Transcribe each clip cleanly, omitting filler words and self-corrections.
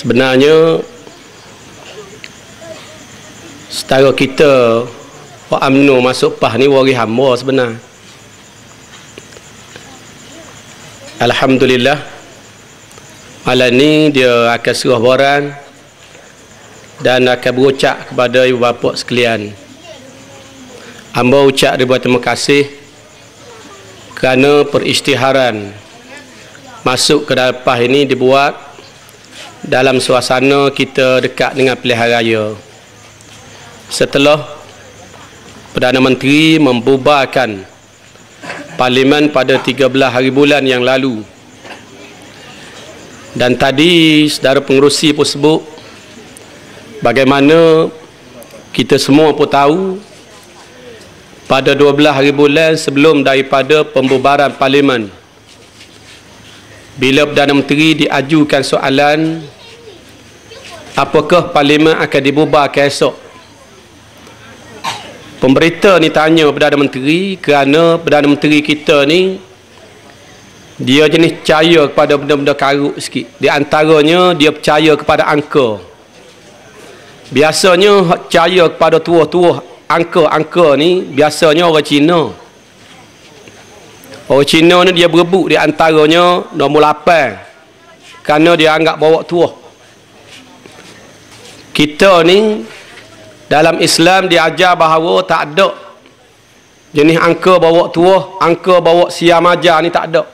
Sebenarnya setara kita Pak UMNO masuk PAS ni wari hamba sebenar. Alhamdulillah malam ni dia akan serah boran dan akan berucap kepada ibu bapa sekalian. Hamba ucap ribuan terima kasih kerana perisytiharan masuk ke dalam PAS ini dibuat dalam suasana kita dekat dengan pilihan raya. Setelah Perdana Menteri membubarkan Parlimen pada 13 hari bulan yang lalu. Dan tadi saudara pengerusi pun sebut bagaimana kita semua pun tahu pada 12 hari bulan sebelum daripada pembubaran Parlimen, bila Perdana Menteri diajukan soalan apakah Parlimen akan dibubarkan esok, pemberita ni tanya Perdana Menteri kerana Perdana Menteri kita ni dia jenis percaya kepada benda-benda karut sikit. Di antaranya dia percaya kepada angka. Biasanya percaya kepada tuah-tuah angka-angka ni biasanya orang Cina. Orang Cina ni dia berebut di antaranya nombor 8 kerana dia anggap bawa tuah. Kita ni dalam Islam diajar bahawa tak ada jenis angka bawa tuah, angka bawa siam ajar ni tak ada.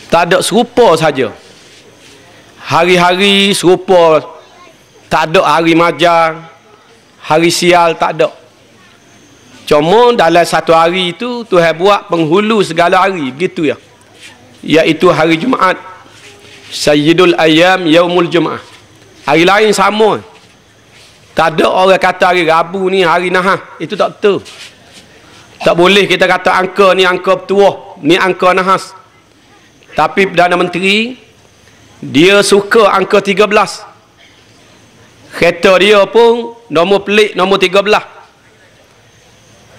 Tak ada, serupa saja. Hari-hari serupa, tak ada hari majar, hari sial tak ada. Cuma dalam satu hari itu Tuhan buat penghulu segala hari, begitu ya. Iaitu hari Jumaat. Sayyidul Ayyam Yaumul Jumaah. Hari lain sama. Tak ada orang kata hari Rabu ni hari Nahas. Itu tak betul. Tak boleh kita kata angka ni angka petuah, ni angka Nahas. Tapi Perdana Menteri dia suka angka 13. Kereta dia pun nombor pelik nombor 13.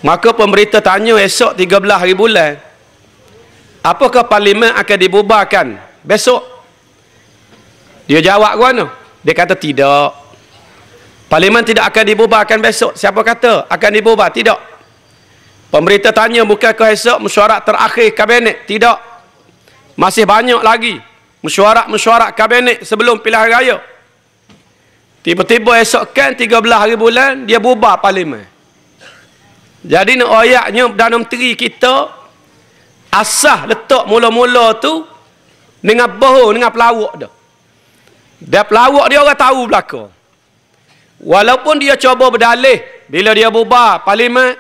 Maka pemberita tanya esok 13 hari bulan, apakah Parlimen akan dibubarkan besok? Dia jawab ke mana? Dia kata tidak. Parlimen tidak akan dibubarkan besok. Siapa kata akan dibubar? Tidak. Pemberita tanya bukankah esok mesyuarat terakhir kabinet? Tidak. Masih banyak lagi mesyuarat kabinet sebelum pilihan raya. Tiba-tiba esok kan 13 hari bulan dia bubar Parlimen. Jadi nak ayatnya Perdana Menteri kita asah letak mula-mula tu dengan bohong, dengan pelawak dah. Dan pelawak dia orang tahu belaka. Walaupun dia cuba berdalih bila dia bubar Parlimen,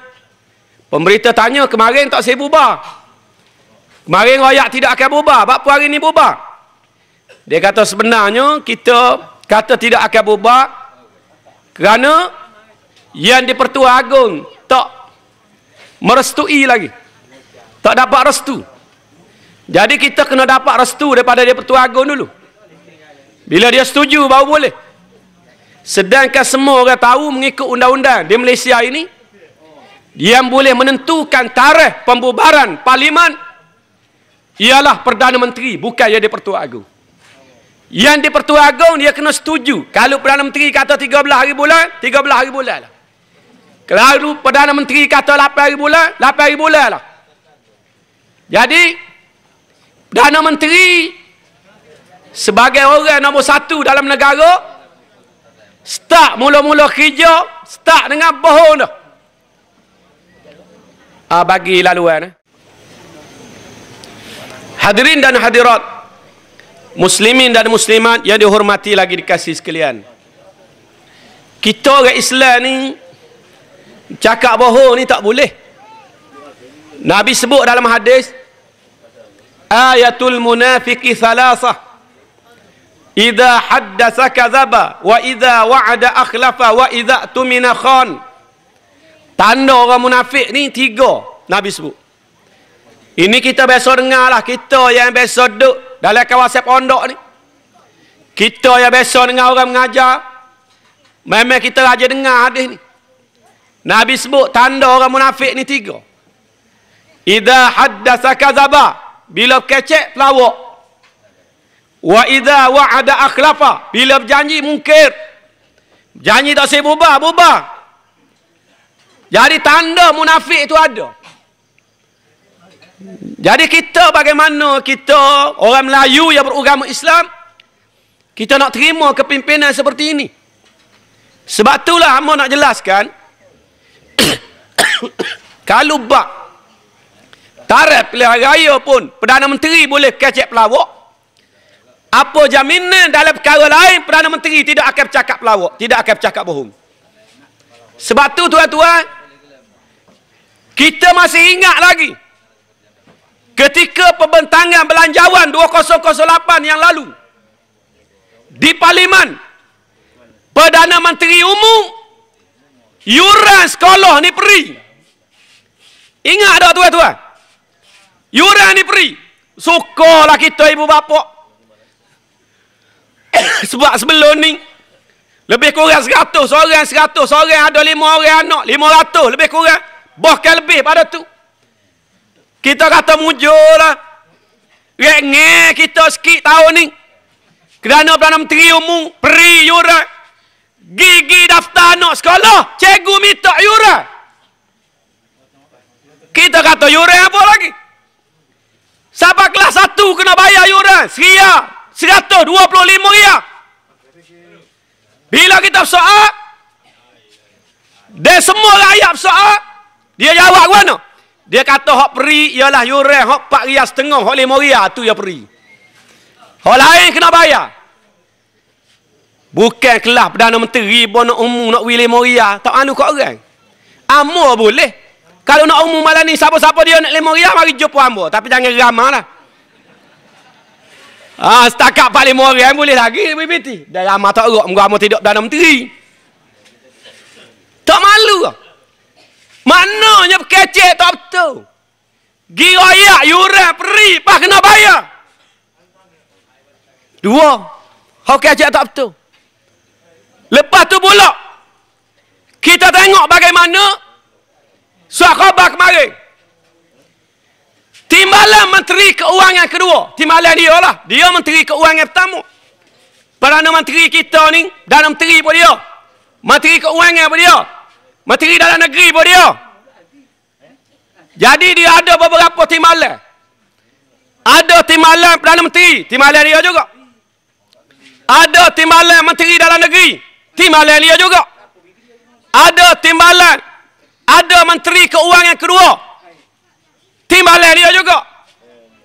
pemberita tanya kemarin tak saya bubar. Kemarin rakyat tidak akan bubar, apa hari ni bubar? Dia kata sebenarnya kita kata tidak akan bubar kerana yang di Pertua Agong tak merestui lagi. Tak dapat restu. Jadi kita kena dapat restu daripada di Pertua Agong dulu. Bila dia setuju baru boleh. Sedangkan semua orang tahu mengikut undang-undang di Malaysia ini, yang boleh menentukan tarikh pembubaran Parlimen ialah Perdana Menteri, bukan yang di Pertua Agong. Yang di Pertua Agong dia kena setuju. Kalau Perdana Menteri kata 13 hari bulan, 13 hari bulan lah. Kalau Perdana Menteri kata 8 hari bulan, 8 hari bulan lah. Jadi Perdana Menteri sebagai orang nombor 1 dalam negara, start mula-mula kerja, start dengan bohong dah. Bagi laluan. Hadirin dan hadirat, muslimin dan muslimat yang dihormati lagi dikasih sekalian. Kita orang Islam ni cakap bohong ni tak boleh. Nabi sebut dalam hadis, ayatul munafiqi thalathah, idza haddatsa kadzaba wa idza wa'ada akhlafa wa idza tumina khan. Tanda orang munafik ni 3 Nabi sebut. Ini kita biasa dengar lah. Kita yang biasa duduk dalam kawasan pondok ni, kita yang biasa dengar orang mengajar, memang kita aja dengar hadis ni. Nabi sebut tanda orang munafik ni 3. Idza haddatsa kadzaba, bila kecek pelawak. Wa idza wa'ada akhlafa. Bila berjanji mungkir. Janji tak saya berubah. Jadi tanda munafik itu ada. Jadi kita bagaimana kita orang Melayu yang beragama Islam, kita nak terima kepimpinan seperti ini. Sebab itulah hamba nak jelaskan kalau bak tarikh pilihan raya pun Perdana Menteri boleh kecek pelawak, apa jaminan dalam perkara lain Perdana Menteri tidak akan bercakap pelawak, tidak akan bercakap bohong. Sebab tu tuan-tuan, kita masih ingat lagi ketika pembentangan belanjawan 2008 yang lalu di Parlimen, Perdana Menteri umum yuran sekolah ni free. Ingat tak tuan-tuan? Yuran ni free. Syukurlah kita ibu bapa. Sebab sebelum ni lebih kurang 100 orang ada 5 orang anak, 500 lebih kurang, bahkan lebih pada tu. Kita kata mujurlah. Rengeh kita sikit tahun ni. Kerana Perdana Menteri umum free yuran. Gigi daftar anak sekolah, cikgu minta yuran. Kita kata yuran apa lagi? Sampai kelas 1 kena bayar yuran Seria 125 riyal. Bila kita bersoal, dia semua rakyat bersoal, dia jawab ke mana? Dia kata hak peri ialah yuran hak 4 riyal setengah, hak 5 riyal tu ya peri. Hak lain kena bayar. Bukan kelas Perdana Menteri pun nak umum nak wili 5 riyal, tak anu kat orang. Amor boleh. Kalau nak umum malam ni siapa-siapa dia nak 5 riyal mari jumpa amor, tapi jangan ramahlah. Setakat 4-5 orang boleh lagi BBT. Dah ramah tak erok amor tidak Perdana Menteri. Tak malu ke? Maknanya berkecek tak betul. Girayak yuran peri pas kena bayar. Dua. Hak kecek tak betul. Lepas tu pula kita tengok bagaimana surat khabar kemarin. Timbalan Menteri Keuangan kedua. Timbalan dia lah. Dia Menteri Keuangan pertama. Perdana Menteri kita ni, Perdana Menteri pun dia. Menteri Keuangan pun dia. Menteri Dalam Negeri pun dia. Jadi dia ada beberapa timbalan. Ada timbalan Perdana Menteri, timbalan dia juga. Ada timbalan Menteri Dalam Negeri, timbalan dia juga. Ada timbalan, ada Menteri Keuangan kedua, timbalan dia juga.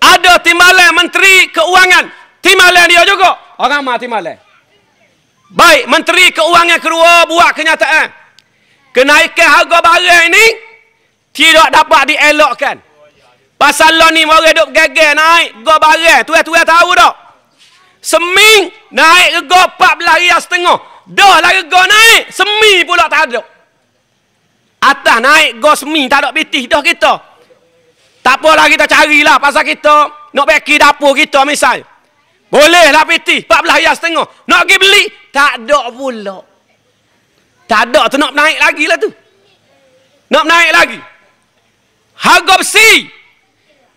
Ada timbalan Menteri Keuangan, timbalan dia juga. Orang mana timbalan? Baik, Menteri Keuangan kedua buat kenyataan kenaikan harga barang ini tidak dapat dielakkan. Pasal lo ni orang duk gagal naik harga barang. Tuan-tuan tahu tak? Seming naik harga 14 riyal setengah. Dah lah harga naik, semi pula tak ada. Atas naik harga semi tak ada pitih dah kita. Tak apalah kita carilah pasal kita nak beki dapur kita misal. Boleh lah pitih 14 riyal setengah. Nak pergi beli tak ada pula. Tak ada tu nak naik lagi lah tu. Nak naik lagi. Harga besi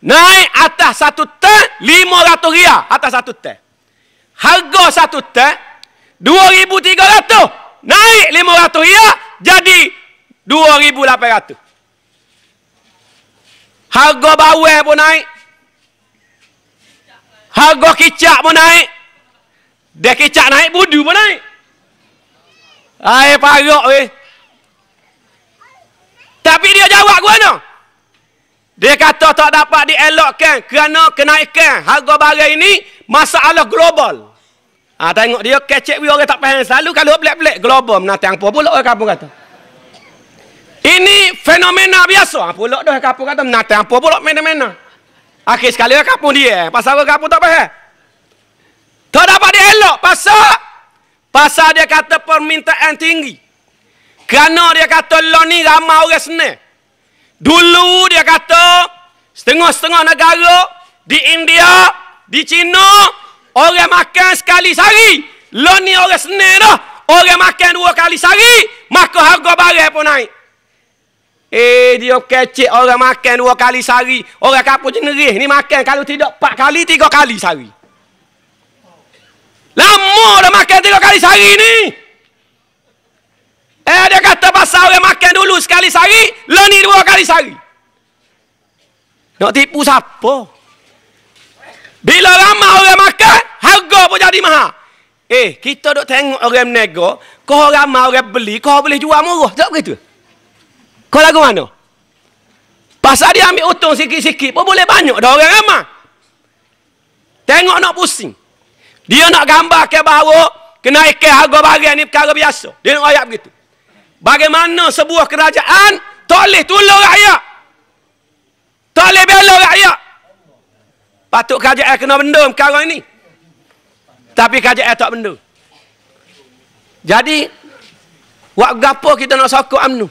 naik atas 1 tan 500 riyal atas 1 tan. Harga 1 tan 2,300 naik 500 riyal jadi 2,800. Harga bawang pun naik. Harga kicap pun naik. Dia kicap naik, budu pun naik. Air parak weh. Tapi dia jawab ke mana? Dia kata tak dapat dielakkan kerana kenaikan harga barang ini masalah global. Tengok dia kecek we orang tak faham selalu kalau pelik-pelik global menatang apa pula orang kampung kata. Ini fenomena biasa. Pula dah kampung kata menatang apa pula fenomena. Akhir sekali orang kampung dia pasal orang kampung tak faham. Tak dapat dielak pasal dia kata permintaan tinggi. Kerana dia kata lo ni ramai orang senang. Dulu dia kata setengah-setengah negara di India, di China orang makan sekali sehari. Lo ni orang senang dah. Orang makan 2 kali sehari, maka harga barang pun naik. Dia kecek orang makan 2 kali sehari. Orang kampung jenerih ni makan kalau tidak 4 kali 3 kali sehari. Lama dah makan 3 kali sehari ni. Dia kata pasal orang makan dulu sekali sehari, lo ni 2 kali sehari. Nak tipu siapa? Bila ramai orang makan, harga pun jadi mahal. Kita duk tengok orang menego, kau ramai orang beli, kau boleh jual murah. Tak begitu? Kau lagu mana? Pasal dia ambil untung sikit-sikit pun boleh banyak dah orang ramai. Tengok nak pusing. Dia nak gambarkan bahawa kenaikan harga barang ni perkara biasa. Dia nak ayat begitu. Bagaimana sebuah kerajaan tak boleh tolong rakyat. Tak boleh bela rakyat. Patut kerajaan kena benda perkara ini. Tapi kerajaan tak benda. Jadi, buat gapo kita nak sokong UMNO?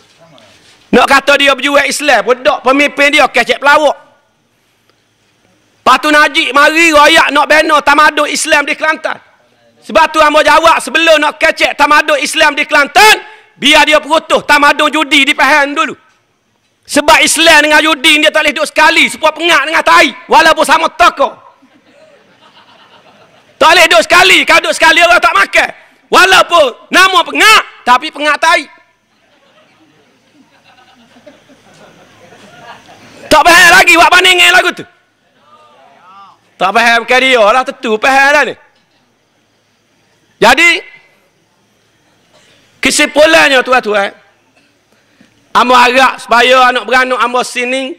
Nak kata dia berjuang Islam, budak pemimpin dia kecek pelawak. Patu Najib mari rakyat nak bina tamadun Islam di Kelantan. Sebab tu hamba jawab sebelum nak kecek tamadun Islam di Kelantan, biar dia perutuh tamadun judi di Pahang dulu. Sebab Islam dengan judi dia tak boleh duduk sekali, sepuas pengat dengan tai, walaupun sama tokoh. Tak boleh duduk sekali, kalau duduk sekali orang tak makan. Walaupun nama pengat, tapi pengat tai. Tak faham lagi buat bandingan lagu tu. Tak faham bukan dia lah, tentu faham lah ni. Jadi, kesimpulannya tuan-tuan, amba harap supaya anak beranak amba sini,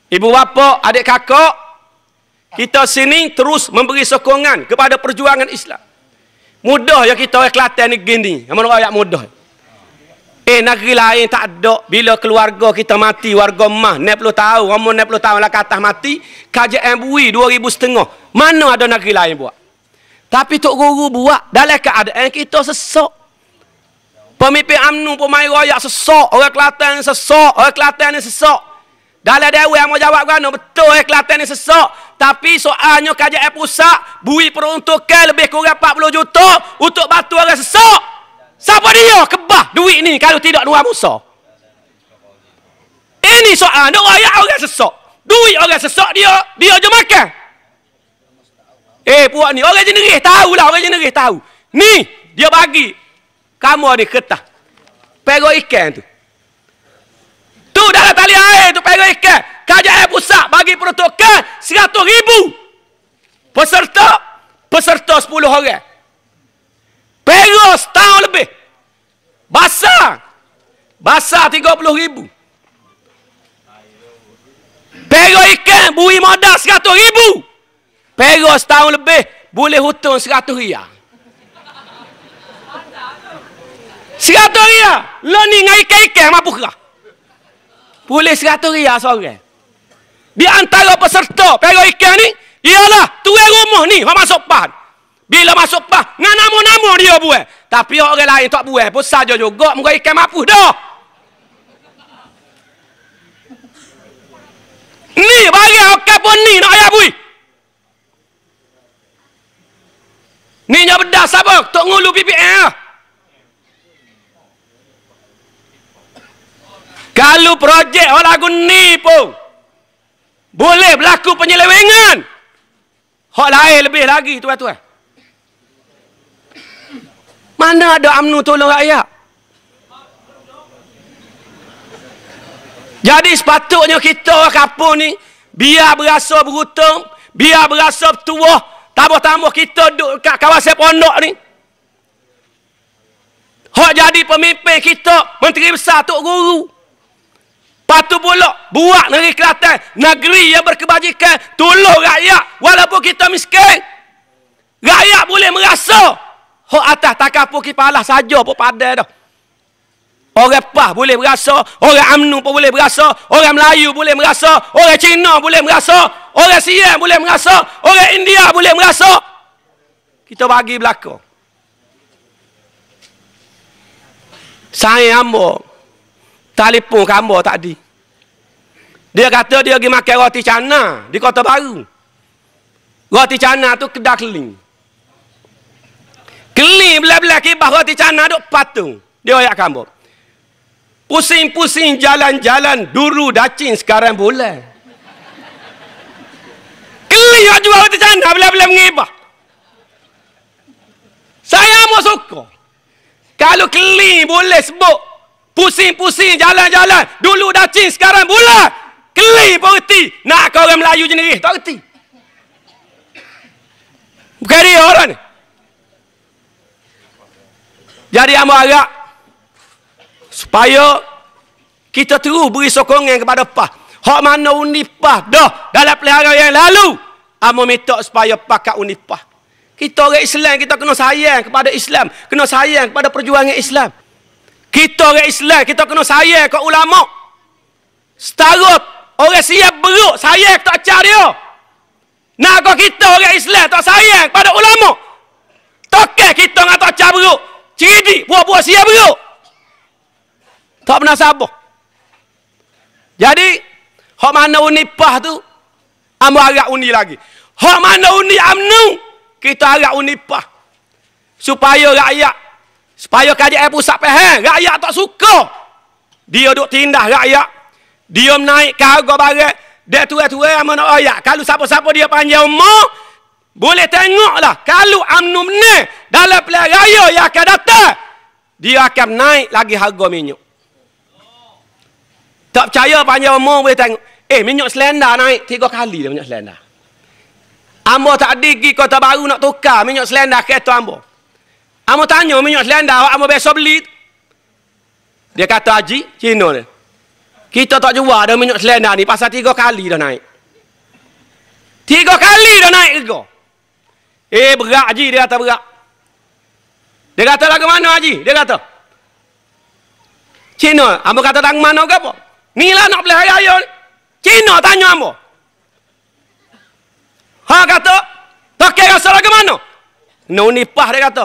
ibu bapa, adik kakak, kita sini terus memberi sokongan kepada perjuangan Islam. Mudah ya kita orang Kelantan ni gini, amal rakyat mudah. Negeri lain tak ada. Bila keluarga kita mati, warga emah 60 tahun, umur 60 tahun lah ke atas mati, kerajaan bui 2,500. Mana ada negeri lain buat? Tapi Tok Guru buat dalam keadaan kita sesak. Pemimpin UMNO pun main royak sesak, orang Kelantan ni sesak, orang Kelantan ni sesak. Dalam dewan yang mau jawab kan, betul orang Kelantan ni sesak. Tapi soalnya kerajaan pusat bui peruntukan lebih kurang 40 juta untuk bantu orang sesak. Siapa dia kebah duit ni kalau tidak Nuar Musa? Ini soal nak rakyat orang sesak. Duit orang sesak dia je makan. Puak ni orang jenis tahulah, orang jenis tahu. Ni dia bagi kamu ni ketah. Pego ikan tu. Tu dalam tali air tu pego ikan. Kerajaan pusat bagi peruntukan 100,000. Peserta 10 orang. Pego setahun lebih. Basah 30,000. Pego ikan bui modal 100,000. Pego setahun lebih boleh hutang 100 riyal. 100 riyal. Lo ni dengan ikan-ikan mampu kerah. Boleh 100 riyal seorang. Di antara peserta pego ikan ni ialah tuan rumah ni orang masuk PAN. Bila masuk PAN, dengan nama-nama dia buat. Tapi orang lain tak buat pun saja juga. Muka ikan mampu dah. Ni bagi okey pun ni nak ayah bui. Ni nya bedah siapa? Tok Ngulu PPM. Kalau projek orang lagu ni pun boleh berlaku penyelewengan. Hak lain lebih lagi tuan-tuan. Mana ada UMNO tolong rakyat? Jadi sepatutnya kita kampung ni biar berasa berhutang, biar berasa tua, tambah-tambah kita duduk kat kawasan pondok ni. Hak jadi pemimpin kita, Menteri Besar Tok Guru. Patu pula buat negeri Kelantan, negeri yang berkebajikan, tolong rakyat walaupun kita miskin. Rakyat boleh merasa hak atas takapun kepala saja pun padan dah. Orang PAH boleh berasa, orang UMNO pun boleh berasa, orang Melayu boleh merasa, orang Cina boleh merasa, orang Siam boleh merasa, orang India boleh merasa. Kita bagi belakang. Saya hamba telefon ke hamba tadi. Dia kata dia pergi makan roti cana di Kota Baru. Roti cana tu kedai keling. Keling belah-belah kibah roti cana duk patung. Dia ayat kamu. Pusing-pusing jalan-jalan dulu dacin sekarang bulan. Keling yang jual roti cana belah-belah mengibah. tak suka. Kalau keli boleh sebut. Pusing-pusing jalan-jalan. Dulu dah cing, sekarang bulat. Keli pun reti. Nak kau orang Melayu jenis, tak reti. Bukan dia orang ni. Jadi hamba harap supaya kita terus beri sokongan kepada PAS. Hak mana undi PAS dah dalam pelihara yang lalu, hamba minta supaya pakat undi PAS. Kita orang Islam, kita kena sayang kepada Islam, kena sayang kepada perjuangan Islam. Kita orang Islam, kita kena sayang ke ulama. Setara orang siap beruk sayang tak cari dia. Nak kau kita orang Islam tak sayang kepada ulama. Tokeh kita dengan tak cari beruk. Cerdik, buah-buah siap beruk. Tak pernah sabar. Jadi, hak mana undi PAS tu, hamba harap undi lagi. Hak mana undi UMNO, kita harap undi PAS. Supaya rakyat, supaya kajian pusat faham, rakyat tak suka. Dia duk tindah rakyat. Dia menaik ke harga barang. Dia tua-tua yang mana rakyat. Kalau siapa-siapa dia panjang umur, boleh tengoklah. Kalau UMNO menang dalam pilihan raya yang akan datang, dia akan naik lagi harga minyak. Tak percaya panjang umur boleh tengok. Minyak selendar naik 3 kali dah minyak selendar. Ambo tak ada pergi Kota Baru nak tukar minyak selendar kereta ambo. Ambo tanya minyak selendar ambo biasa beli. Dia kata Haji, Cina ni. Kita tak jual dah minyak selendar ni pasal 3 kali dah naik. 3 kali dah naik harga. Berat Haji, dia kata berat. Dia kata lagu mana Haji? Dia kata Cina. Ambo kata lagu mana ke apa? Ni lah nak beli raya ni. Cina tanya ambo. Kata, Tokek rasa lagu mana? No ni PAS dia kata.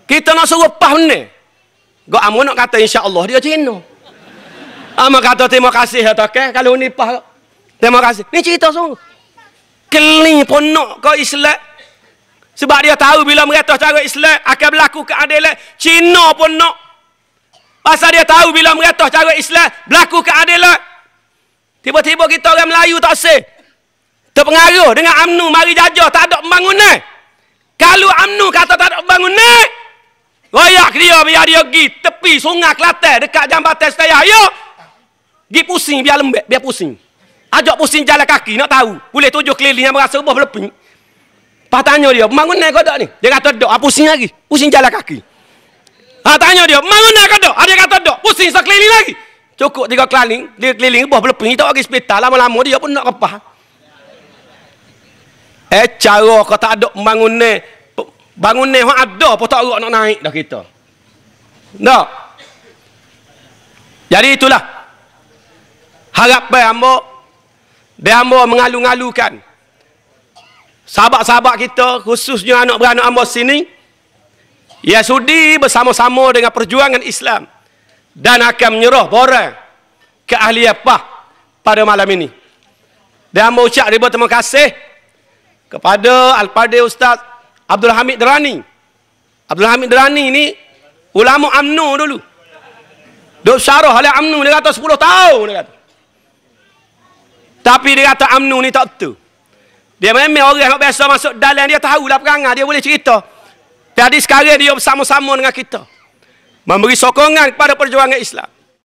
Kita nak suruh PAS ni. Gak ambo nak kata insya-Allah dia Cina. Ambo kata terima kasih ya Tokek kalau ni PAS. Terima kasih. Ni cerita sungguh. Keli pun nak ke Islam. Sebab dia tahu bila mereka cara Islam akan berlaku keadilan. Cina pun nak. Pasal dia tahu bila mereka cara Islam berlaku keadilan. Tiba-tiba kita orang Melayu tak sah. Terpengaruh dengan UMNO mari jajah tak ada pembangunan. Kalau UMNO kata tak ada pembangunan, royak dia biar dia pergi tepi sungai Kelantan dekat jambatan Setayah. Ayo. Pergi pusing biar lembek, biar pusing. Ajak pusing jalan kaki nak tahu. Boleh 7 keliling yang berasa ubah berleping. Pas tanya dia, pembangunan kau tak ni? Dia kata tak, pusing lagi. Pusing jalan kaki. Tanya dia, pembangunan kau tak? Dia kata tak, pusing sekeliling lagi. Cukup 3 keliling, dia keliling ubah berleping. Tak pergi hospital, lama-lama dia pun nak kepah. Cara kau tak ada pembangunan. Bangunan yang ada pun tak nak naik dah kita. Tak. Jadi itulah. Harapan hamba. Dan hamba mengalu-ngalukan. Sahabat-sahabat kita, khususnya anak beranak hamba sini. Ya sudi bersama-sama dengan perjuangan Islam. Dan akan menyerah borang keahlian PAS pada malam ini. Dan hamba ucap ribuan terima kasih kepada Al-Fadhil Ustaz Abdul Hamid Derani. Abdul Hamid Derani ni ulama UMNO dulu. Duk syarah oleh UMNO, dia kata 10 tahun dia kata. Tapi dia kata UMNO ni tak betul. Dia memang orang yang biasa masuk dalam, dia tahulah perangai, dia boleh cerita. Jadi sekarang dia bersama-sama dengan kita memberi sokongan kepada perjuangan Islam.